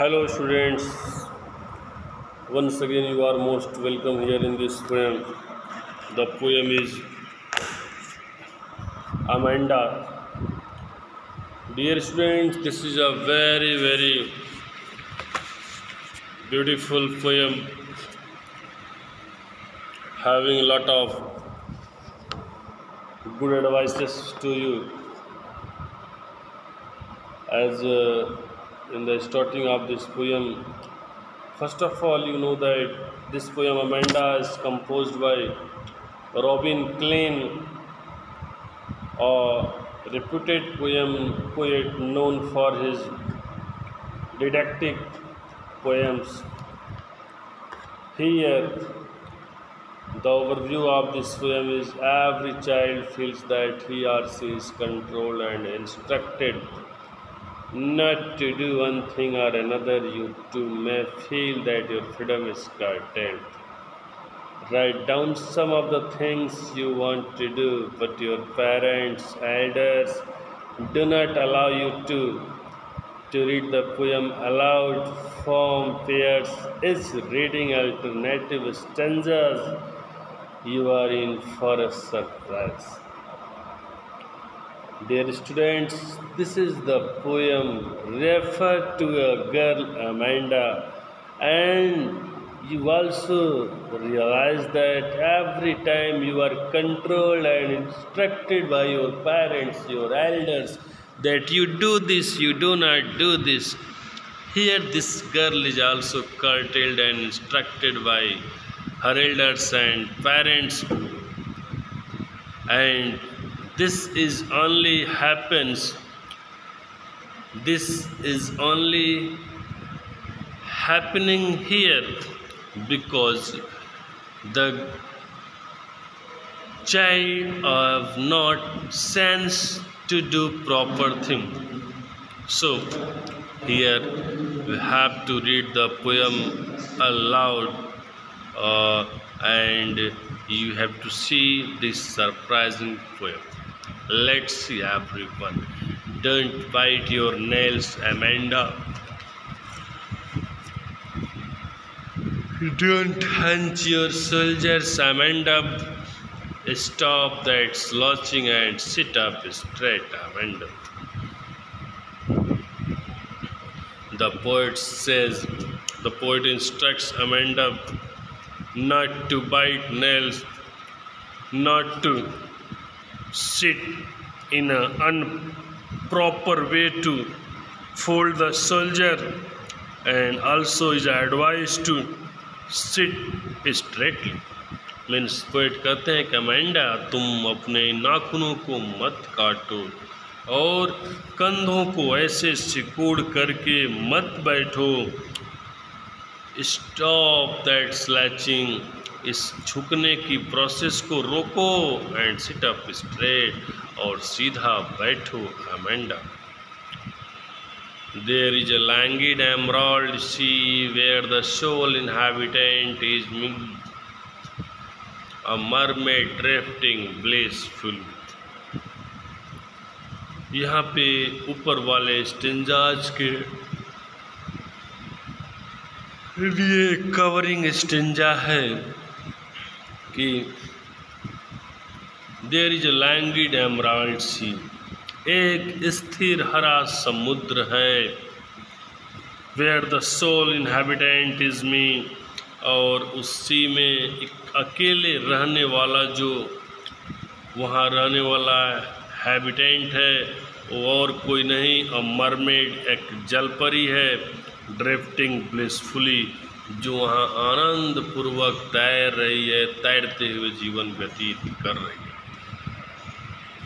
Hello, students. Once again, you are most welcome here in this poem. The poem is Amanda. Dear students, this is a very beautiful poem having a lot of good advices to you. As in the starting of this poem, first of all, you know that this poem Amanda is composed by Robin Klein, a reputed poet known for his didactic poems. Here, the overview of this poem is every child feels that he or she is controlled and instructed not to do one thing or another. You too may feel that your freedom is curtailed. Write down some of the things you want to do, but your parents, elders do not allow you to read the poem aloud. Form pairs is reading alternative stanzas. You are in for a surprise. Dear students, this is the poem referred to a girl Amanda, and you also realize that every time you are controlled and instructed by your parents, your elders, that you do this, you do not do this. Here, this girl is also curtailed and instructed by her elders and parents, and this is only happens. This is only happening here because the child have not sense to do proper thing. So here we have to read the poem aloud, and you have to see this surprising poem. Let's see, everyone. Don't bite your nails, Amanda. Don't hunch your soldiers, Amanda. Stop that slouching and sit up straight, Amanda. The poet instructs Amanda not to bite nails, not to sit in an improper way to fold the soldier, and also is advised to sit straightly. Means poet कहते हैं कि Amanda, तुम अपने नाखूनों को मत काटो और कंधों को ऐसे सिकोड़ करके मत बैठो. स्टॉप दैट स्लैचिंग, इस झुकने की प्रोसेस को रोको, एंड सिट अप स्ट्रेट, और सीधा बैठो Amanda. There is a languid emerald sea where the sole inhabitant is me, a mermaid drifting blissful. यहाँ पे ऊपर वाले स्टेंजाज के लिए कवरिंग स्टेंजा है कि there is a languid emerald sea, एक स्थिर हरा समुद्र है. Where the sole inhabitant is me, और उस सी में एक अकेले रहने वाला, जो वहाँ रहने वाला हैबिटेंट है वो और कोई नहीं, अ मरमेड, एक जलपरी है. ड्रिफ्टिंग ब्लिसफुली, जो वहाँ आनंद पूर्वक तैर रही है, तैरते हुए जीवन व्यतीत कर रही है.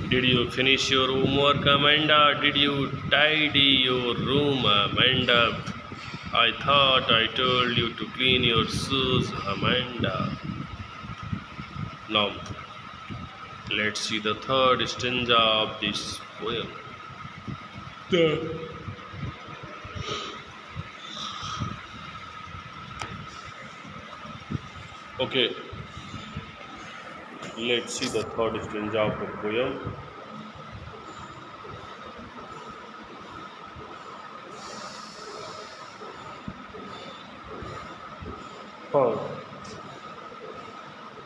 Did you finish your homework, Amanda? Did you tidy your room, Amanda? I thought I told you to clean your shoes, Amanda. Now, let's see the third stanza of this poem. Okay, let's see the third stanza of the poem. हाँ,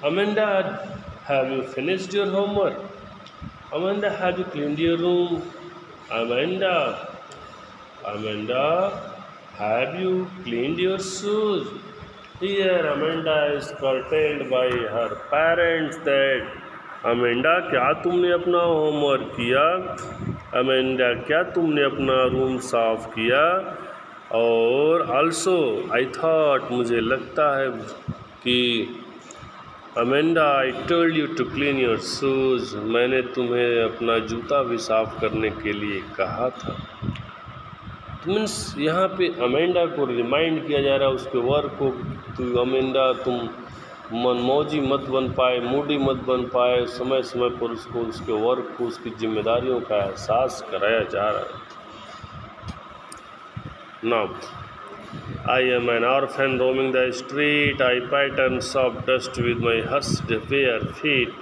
Amanda, have you finished your homework? Amanda, have you cleaned your room? Amanda, Amanda, have you cleaned your shoes? Here, Amanda is curtailed by her parents that Amanda, क्या तुमने अपना homework किया? Amanda, क्या तुमने अपना room साफ किया? और also, I thought, मुझे लगता है कि Amanda, I told you to clean your shoes. मैंने तुम्हें अपना जूता भी साफ करने के लिए कहा था। मीन्स यहाँ पे अमेंडा को रिमाइंड किया जा रहा है उसके वर्क को। तो अमेंडा, तुम मनमौजी मत बन पाए, मूडी मत बन पाए, समय समय पर उसको उसके वर्क को, उसकी जिम्मेदारियों का एहसास कराया जा रहा है। Now I am an orphan roaming the street. I pattern soft dust with my hushed bare feet.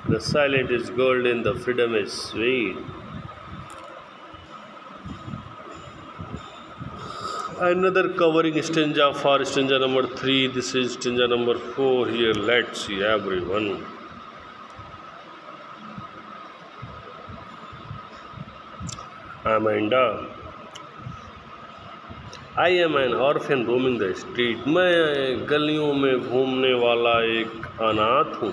The silence is golden, the freedom is sweet. Another covering stanza for stanza number 3. This is stanza number 4. Here, let's see everyone. Amanda, I am an orphan roaming the street. मैं गलियों में घूमने वाला एक अनाथ हूँ।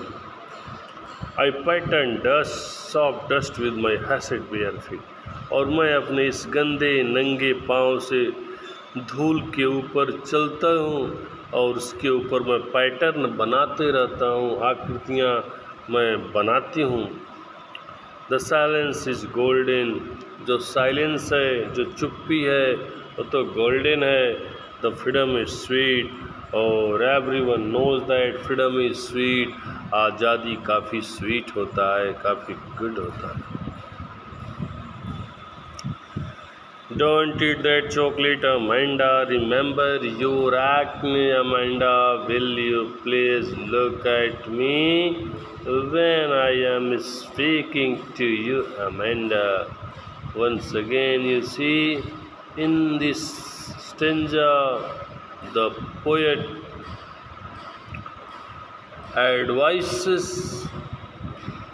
I pattern dust, soft dust with my hushed bare feet. और मैं अपने इस गंदे नंगे पाँव से धूल के ऊपर चलता हूँ और उसके ऊपर मैं पैटर्न बनाते रहता हूँ, आकृतियाँ मैं बनाती हूँ। The silence is golden. जो साइलेंस है, जो चुप्पी है, वो तो गोल्डन है। द फ्रीडम इज स्वीट और everyone knows that freedom is sweet. आज़ादी काफ़ी स्वीट होता है, काफ़ी गुड होता है। Don't eat that chocolate Amanda, remember your acne Amanda, will you please look at me when I am speaking to you Amanda. Once again, you see, in this stanza, the poet advises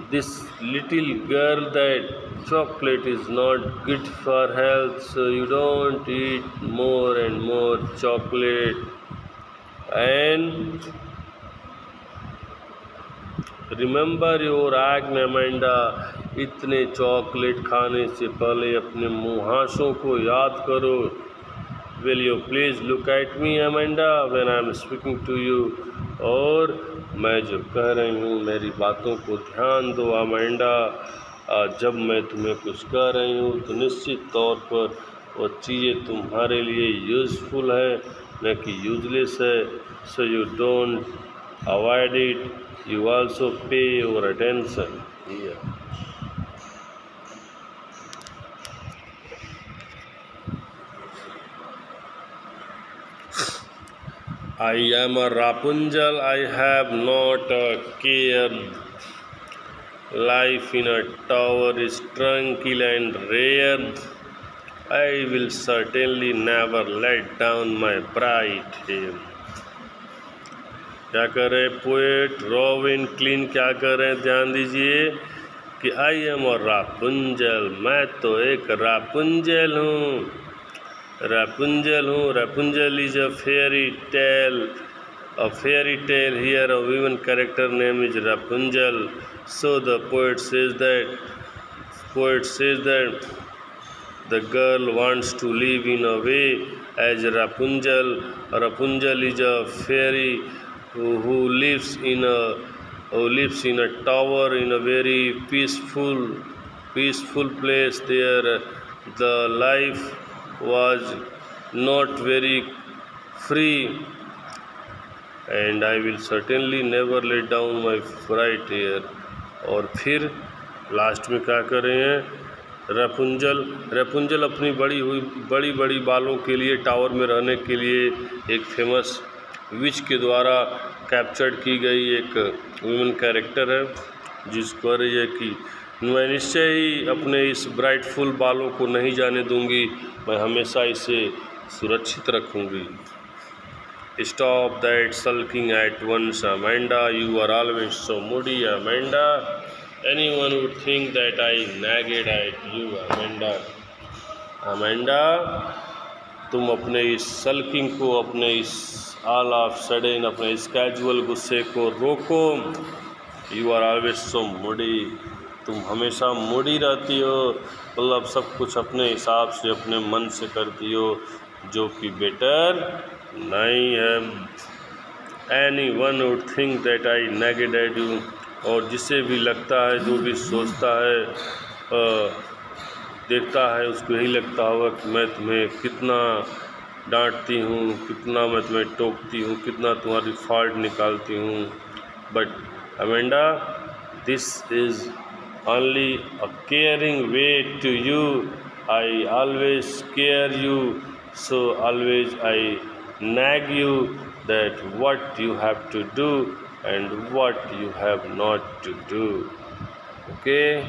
this little girl that chocolate is not good for health, so you don't eat more and more chocolate. And remember your acne Amanda, इतने chocolate खाने से पहले अपने मुहासों को याद करो। Will you please look at me Amanda when I am speaking to you, और मैं जो कह रही हूँ मेरी बातों को ध्यान दो अमेंडा। जब मैं तुम्हें कुछ कह रही हूँ तो निश्चित तौर पर वो चीज़ें तुम्हारे लिए यूज़फुल है, न कि यूजलेस है। So you don't avoid it, you also pay your attention here. I am a Rapunzel, I have not a care. Life in a tower is tranquil and rare. I will certainly never let down my bright hair. क्या कर रहे poet robin clean, क्या कर रहे हैं? ध्यान दीजिए कि आई एम और रापुंजल, मैं तो एक रापुंजल हूँ, रापुंजल हूँ। Rapunzel is a fairy tale, here a woman character name is Rapunzel. So the poet says that the girl wants to live in a way as Rapunzel. Rapunzel is a fairy who lives in a tower in a very peaceful place. There the life was not very free, and I will certainly never let down my bright hair. और फिर last में क्या कर रहे हैं? Rapunzel अपनी बड़ी बालों के लिए टावर में रहने के लिए एक फेमस विच के द्वारा कैप्चर्ड की गई एक वुमेन कैरेक्टर है, जिसको कह रही है कि मैं निश्चय ही अपने इस ब्राइटफुल बालों को नहीं जाने दूंगी, मैं हमेशा इसे सुरक्षित रखूंगी। Stop that sulking at once, Amanda. You are always so moody, Amanda. Anyone would think that I nagged at you, Amanda. Amanda, तुम अपने इस सल्किंग को, अपने इस ऑल ऑफ सडन, अपने इस कैजुअल गुस्से को रोको। You are always so moody. तुम हमेशा मूडी रहती हो, मतलब सब कुछ अपने हिसाब से, अपने मन से करती हो, जो कि बेटर नहीं है। Any one would think that I nagged at you. और जिसे भी लगता है, जो भी सोचता है, देखता है, उसको यही लगता होगा कि मैं तुम्हें कितना डांटती हूँ, कितना मैं तुम्हें टोकती हूँ, कितना तुम्हारी फॉल्ट निकालती हूँ। But Amanda, this is only a caring way to you. I always care you, so always I nag you that what you have to do and what you have not to do. Okay?